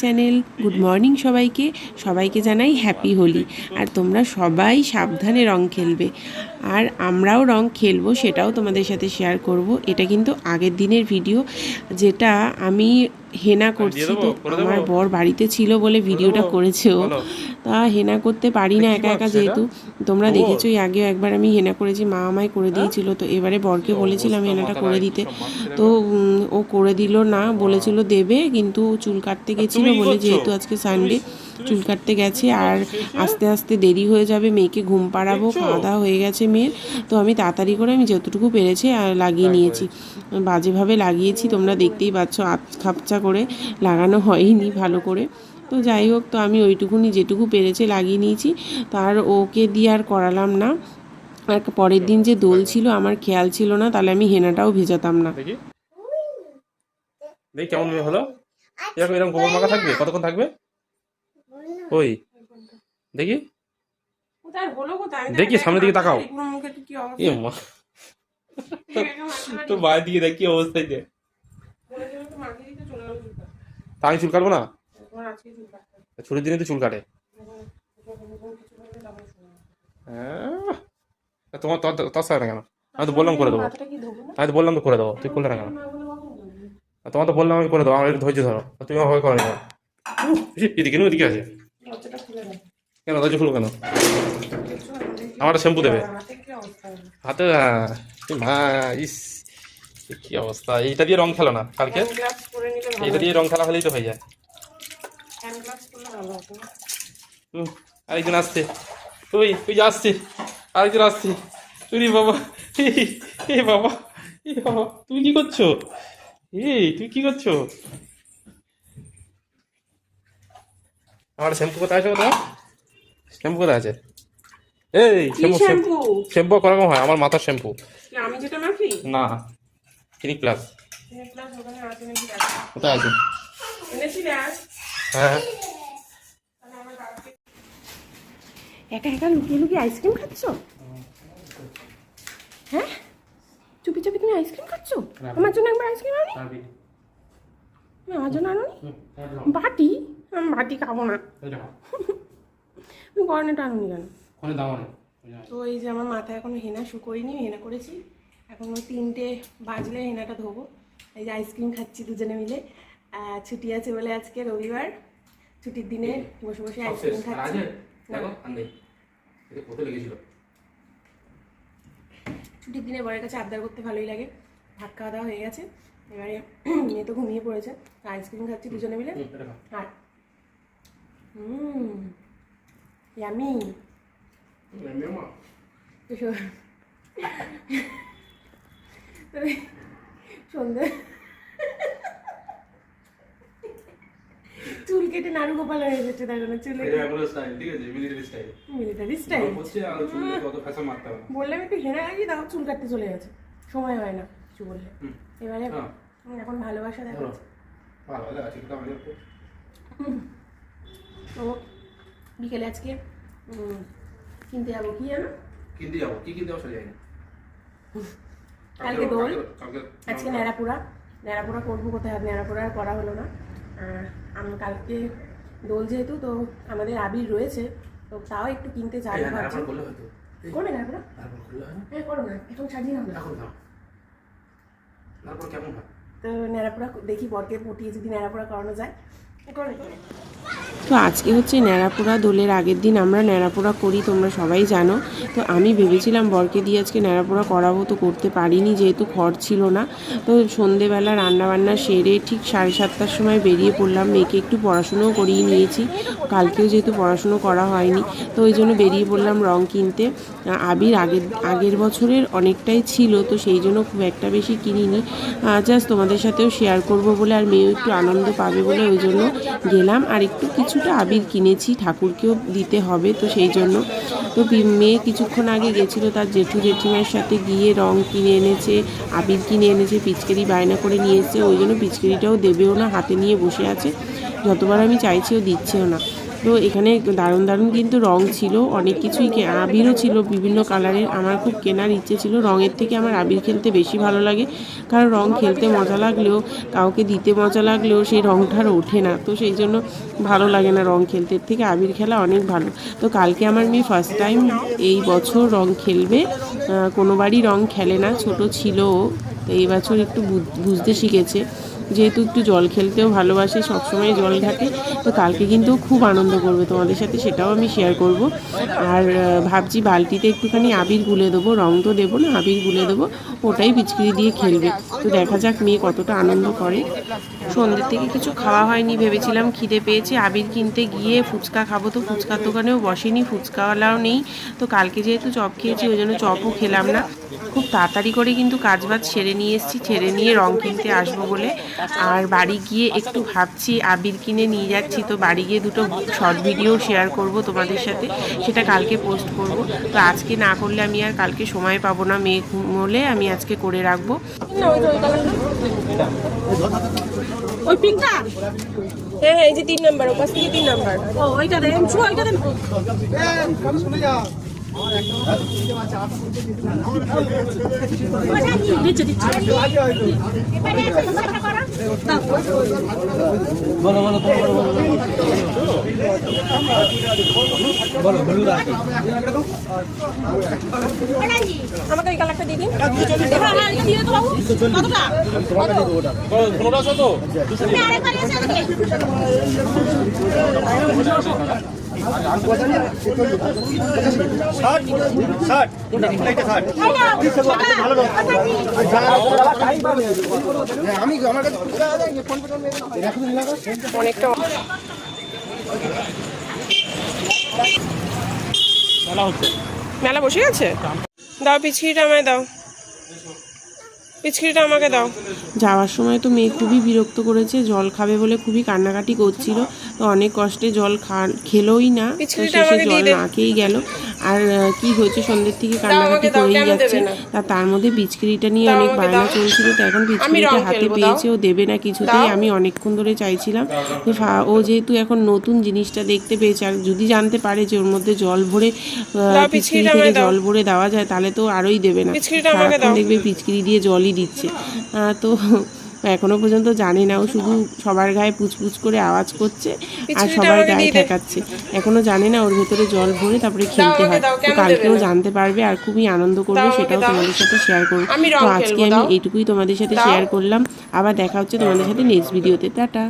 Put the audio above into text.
Channel. Good morning সবাইকে, সবাইকে জানাই হ্যাপি হোলি। আর তোমরা সবাই সাবধানে রং খেলবে, আর আমরাও রং খেলবো, সেটাও তোমাদের সাথে শেয়ার করব। এটা কিন্তু আগের দিনের ভিডিও, যেটা আমি হেনা করছি। তো আমার বর বাড়িতে ছিল বলে ভিডিওটা করেছে ও, তা হেনা করতে পারি না একা একা, যেহেতু তোমরা দেখেছোই আগেও একবার আমি হেনা করেছি, মা আমায় করে দিয়েছিল। তো এবারে বরকে বলেছিলাম হেনাটা করে দিতে, তো ও করে দিল না, বলেছিল দেবে, কিন্তু চুল কাটতে গেছিলো বলে, যেহেতু আজকে সানডে চুল কাটতে গেছে আর আস্তে আস্তে দেরি হয়ে যাবে, মেয়েকে ঘুম পাড়াবো, খাওয়া দাওয়া হয়ে গেছে মেয়ের। তো আমি তাড়াতাড়ি করে আমি যতটুকু পেরেছি লাগিয়ে নিয়েছি, বাজেভাবে লাগিয়েছি, তোমরা দেখতেই পাচ্ছ, খাপচা করে লাগানো হয়নি ভালো করে। তো যাই হোক, তো আমি ওইটুকুনি যেটুকু পেরেছে লাগিয়ে নিয়েছি, তার ওকে দিয়ে আর করালাম না। আর পরের দিন যে দোল ছিল আমার খেয়াল ছিল না, তাহলে আমি হেনাটাও ভেজাতাম না। দেখি কেমন মেয়ে হলো। এরকম এরকম গোবর মাখা থাকবে, কতক্ষণ থাকবে? ওই দেখি দেখি, সামনের দিকে তাকাও। তো বাইরের দিকে দেখ কি অবস্থায় যে, তা আমি চুল কাটবো না, ছুটির দিনে তো চুল কাটে। তোমার তোর সাথে না কেন? আমি তো বললাম করে দেবো, আমি তো বললাম তো করে দেবো, তুই করলে না কেন? তোমার তো বললাম আমি করে দেবো, আমার একটু ধৈর্য ধরো, তুমি আমাকে করে নিও। এদিকে এদিকে আছে কেন? ধৈর্য খুলবো কেন? আমার শ্যাম্পু দেবে হাতে? ইস কি অবস্থা! এইটা দিয়ে রং খেলো না কালকে, এইটা দিয়ে রং খেলা হলেই তো হয়ে যায়। আরেকজন আসছে, তুই তুই যে আসছে, আরেকজন আসছে। তুই বাবা, এ বাবা, এ বাবা, তুমি কি করছো? তুই কি করছো? আমার শ্যাম্পু কোথায় আছে? কোথায় শ্যাম্পু কোথায় আছে? এই শ্যাম্পু, শ্যাম্পু করকম হয়? আমার মাথার শ্যাম্পু আমি যেটা মাখি না, ক্লিনিক প্লাস কোথায় আছে? হ্যাঁ, একা একা লুকিয়ে লুকিয়ে আইসক্রিম খাচ্ছ? হ্যাঁ, চুপি চুপি তুমি আইসক্রিম খাচ্ছ? আমার জন্য একবার আইসক্রিম আনি। আমার জন্য আনো বাটি? আমি বাটি খাবো না। তুমি গরনেটা আনুনি কেন? তো এই যে আমার মাথায় এখনো হেনা শুকোয়নি, হেনা করেছি, এখন 3টে বাজলে হেনাটা ধোবো। এই যে আইসক্রিম খাচ্ছি দুজনে মিলে, ছুটি আছে বলে, আজকে রবিবার, ছুটির দিনে বসে বসে আইসক্রিম খাচ্ছি। ছুটির দিনে বরের কাছে আবদার করতে ভালোই লাগে। ভাত খাওয়া দাওয়া হয়ে গেছে, এবারে মেয়ে তো ঘুমিয়ে পড়েছে, আইসক্রিম খাচ্ছি দুজনে মিলে। আর ইয়ামি সন্ধ্যে চুল কেটে নাড়ু গোপাল হয়ে যাচ্ছে, তাই জন্য চুলে মিলিটারি স্টাইল। বললাম একটু হেনা আগে, তাও চুল কাটতে চলে গেছে, সময় হয় না কিছু বললে। এবারে এখন ভালোবাসা দেখাচ্ছে। তো বিকেলে আজকে কিনতে যাবো, কি জানো কিনতে যাবো? কি কিনতে যাবো সেটা জানি না। কালকে দোল, আজকে ন্যাড়াপোড়া করবো, কোথায় ন্যাড়াপোড়া আর করা হলো না। আমি কালকে দোল যেহেতু, তো আমাদের আবির রয়েছে, তো তাও একটু কিনতে যাবো ভাবছি। করবে ন্যাড়াপোড়া? হ্যাঁ করো না, এখন সাজিয়ে না। তো ন্যাড়াপোড়া দেখি, বরকে পটিয়ে যদি ন্যাড়াপোড়া করানো যায়। তো আজকে হচ্ছে ন্যাড়াপোড়া, দোলের আগের দিন আমরা ন্যাড়াপোড়া করি, তোমরা সবাই জানো। তো আমি ভেবেছিলাম বরকে দিয়ে আজকে ন্যাড়াপোড়া করাবো, তো করতে পারিনি যেহেতু খড় ছিল না। তো সন্ধেবেলা রান্নাবান্না সেরে ঠিক 7:30টার সময় বেরিয়ে পড়লাম, মেয়েকে একটু পড়াশুনোও করিয়ে নিয়েছি, কালকেও যেহেতু পড়াশুনো করা হয়নি, তো ওই জন্য বেরিয়ে পড়লাম রং কিনতে। আবির আগের বছরের অনেকটাই ছিল, তো সেই জন্য খুব একটা বেশি কিনিনি, জাস্ট তোমাদের সাথেও শেয়ার করব বলে, আর মেয়েও একটু আনন্দ পাবে বলে ওই জন্য গেলাম। আর একটু কিছুটা আবির কিনেছি, ঠাকুরকেও দিতে হবে, তো সেই জন্য। তো মেয়ে কিছুক্ষণ আগে গেছিলো তার জেঠু জেঠিমার সাথে, গিয়ে রং কিনে এনেছে, আবির কিনে এনেছে, পিচকারি বায়না করে নিয়ে এসছে, ওই জন্য পিচকারিটাও দেবেও না, হাতে নিয়ে বসে আছে, যতবার আমি চাইছি ও দিচ্ছেও না। তো এখানে দারুণ দারুণ কিন্তু রং ছিল, অনেক কিছুই, আবিরও ছিল বিভিন্ন কালারের। আমার খুব কেনার ইচ্ছে ছিল, রঙের থেকে আমার আবির খেলতে বেশি ভালো লাগে, কারণ রং খেলতে মজা লাগলেও, কাউকে দিতে মজা লাগলেও সেই রংটা আর ওঠে না, তো সেই জন্য ভালো লাগে না রং খেলতে। এর থেকে আবির খেলা অনেক ভালো। তো কালকে আমার মেয়ে ফার্স্ট টাইম এই বছর রং খেলবে, কোনোবারই রং খেলে না, ছোট ছিল, তো এই বছর একটু বুঝতে শিখেছে, যেহেতু একটু জল খেলতেও ভালোবাসে, সবসময় জল ঘাটে। তো কালকে কিন্তু খুব আনন্দ করবে তোমাদের সাথে, সেটাও আমি শেয়ার করব। আর ভাবছি বালতিতে একটুখানি আবির গুলে দেবো, রং তো দেবো না, আবির গুলে দেবো, ওটাই পিচকিরি দিয়ে খেলবে। তো দেখা যাক মেয়ে কতটা আনন্দ করে। সন্ধ্যের থেকে কিছু খাওয়া হয়নি, ভেবেছিলাম খিদে পেয়েছে আবির কিনতে গিয়ে ফুচকা খাবো, তো ফুচকার দোকানেও বসেনি, ফুচকাওয়ালাও নেই। তো কালকে যেহেতু চপ খেয়েছি ওই জন্য চপও খেলাম না। খুব তাড়াতাড়ি করে কিন্তু কাজবাজ সেরে নিয়ে এসেছি, ছেড়ে নিয়ে রং কিনতে আসবো বলে। আর বাড়ি গিয়ে একটু ভাবছি আবির কিনে নিয়ে যাচ্ছি, তো বাড়ি গিয়ে দুটো শর্ট ভিডিও শেয়ার করব তোমাদের সাথে, সেটা কালকে পোস্ট করব। তো আজকে না করলে আমি আর কালকে সময় পাবো না, মেয়ে ঘুমোলে আমি আজকে করে রাখবো। ওই পিঙ্কটা, হ্যাঁ এই যে 3 নাম্বার, ওপাশ থেকে 3 নাম্বার। ও ওইটা দেন, ওইটা দেন। দিচ্ছে দিচ্ছে। আমাকে ওই কালারটা দিয়ে দিন। হ্যাঁ হ্যাঁ, এটা দিয়ে তো বাবু। কতটা? অনেকটা মেলা বসে গেছে। দাও পিচকিরিটা আমায় দাও, পিচকিরিটা আমাকে দাও। যাওয়ার সময় তো মেয়ে খুবই বিরক্ত করেছে, জল খাবে বলে খুবই কান্নাকাটি করছিল, তো অনেক কষ্টে জল খেলোই না, তো শেষে জল না খেয়েই গেল। আর কি হয়েছে, সন্ধ্যের থেকে কান্নাকাটি করেই যাচ্ছে, তার মধ্যে পিচকিরিটা নিয়ে অনেক বায়না চলছিল। তো এখন পিচকিরিটা হাতে পেয়েছে, ও দেবে না কিছুতেই। আমি অনেকক্ষণ ধরে চাইছিলাম, ও যেহেতু এখন নতুন জিনিসটা দেখতে পেয়েছে, আর যদি জানতে পারে যে ওর মধ্যে জল ভরে, পিচকিরি থেকে জল ভরে দেওয়া যায়, তাহলে তো আরোই দেবে না, সারাক্ষণ দেখবে পিচকিরি দিয়ে জলই দিচ্ছে। তো এখনো পর্যন্ত জানে না, ও শুধু সবার গায়ে পুচপুচ করে আওয়াজ করছে আর সবার গায়ে ঠেকাচ্ছে, এখনো জানে না ওর ভেতরে জল ভরে তারপরে খেলতে হয়। তো কালকেও জানতে পারবে আর খুবই আনন্দ করবে, সেটাও তোমাদের সাথে শেয়ার করবো। তো আজকে আমি এইটুকুই তোমাদের সাথে শেয়ার করলাম, আবার দেখা হচ্ছে তোমাদের সাথে নেক্সট ভিডিওতে। টাটা।